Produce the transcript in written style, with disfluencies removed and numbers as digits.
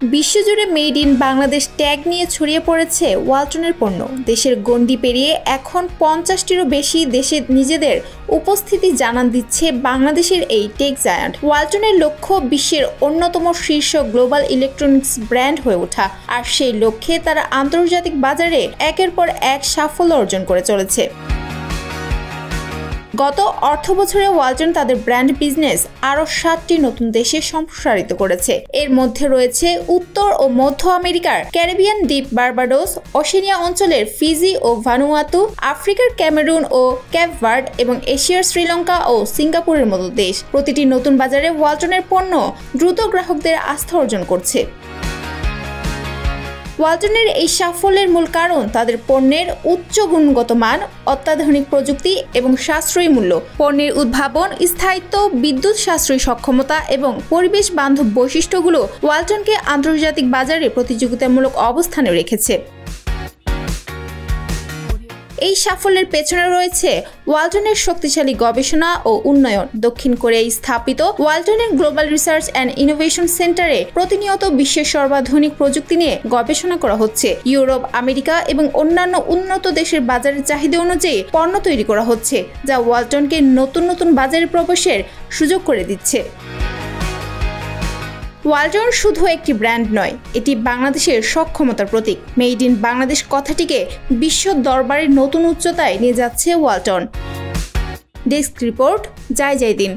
বিশ্বজুড়ে made in Bangladesh tag নিয়ে ছড়িয়ে পড়েছে ওয়ালটনের পণ্য। দেশের গণ্ডি পেরিয়ে এখন 50টিরও বেশি দেশে নিজেদের উপস্থিতি জানান দিচ্ছে বাংলাদেশের এই টেক জায়ান্ট। ওয়ালটনের লক্ষ্য বিশ্বের অন্যতম শীর্ষ গ্লোবাল ইলেকট্রনিক্স ব্র্যান্ড হয়ে ওঠা, আর সেই লক্ষ্যে তারা আন্তর্জাতিক বাজারে একের পর এক সাফল্য অর্জন করে চলেছে। গত অর্থবছরে ওয়ালটন তাদের ব্র্যান্ড বিজনেস আরও 7টি নতুন দেশে সম্প্রসারিত করেছে। এর মধ্যে রয়েছে উত্তর ও মধ্য আমেরিকার ক্যারিবিয়ান দ্বীপ বার্বাডোস, ওশেনিয়া অঞ্চলের ফিজি ও ভানুয়াতু, আফ্রিকার ক্যামেরুন ও ক্যাপ ভার্ড এবং এশিয়ার শ্রীলঙ্কা ও সিঙ্গাপুরের মতো দেশ। প্রতিটি নতুন বাজারে ওয়ালটনের পণ্য দ্রুত গ্রাহকদের আস্থা অর্জন করছে। ওয়ালটনের এই সাফল্যের মূল কারণ তাদের পণ্যের উচ্চ গুণগত মান, অত্যাধুনিক প্রযুক্তি এবং সাশ্রয়ী মূল্য। পণ্যের উদ্ভাবন, স্থায়িত্ব, বিদ্যুৎ সাশ্রয়ী সক্ষমতা এবং পরিবেশ বান্ধব বৈশিষ্ট্যগুলো ওয়ালটনকে আন্তর্জাতিক বাজারে প্রতিযোগিতামূলক অবস্থানে রেখেছে। এই সাফল্যের পেছনে রয়েছে ওয়ালটনের শক্তিশালী গবেষণা ও উন্নয়ন। দক্ষিণ কোরিয়ায় স্থাপিত ওয়ালটনের গ্লোবাল রিসার্চ অ্যান্ড ইনোভেশন সেন্টারে প্রতিনিয়ত বিশ্বের সর্বাধুনিক প্রযুক্তি নিয়ে গবেষণা করা হচ্ছে। ইউরোপ, আমেরিকা এবং অন্যান্য উন্নত দেশের বাজারের চাহিদা অনুযায়ী পণ্য তৈরি করা হচ্ছে, যা ওয়ালটনকে নতুন নতুন বাজারে প্রবেশের সুযোগ করে দিচ্ছে। ওয়ালটন শুধু একটি ব্র্যান্ড নয়, এটি বাংলাদেশের সক্ষমতার প্রতীক। মেড ইন বাংলাদেশ কথাটিকে বিশ্ব দরবারের নতুন উচ্চতায় নিয়ে যাচ্ছে ওয়ালটন। ডেস্ক রিপোর্ট, জয় দিন।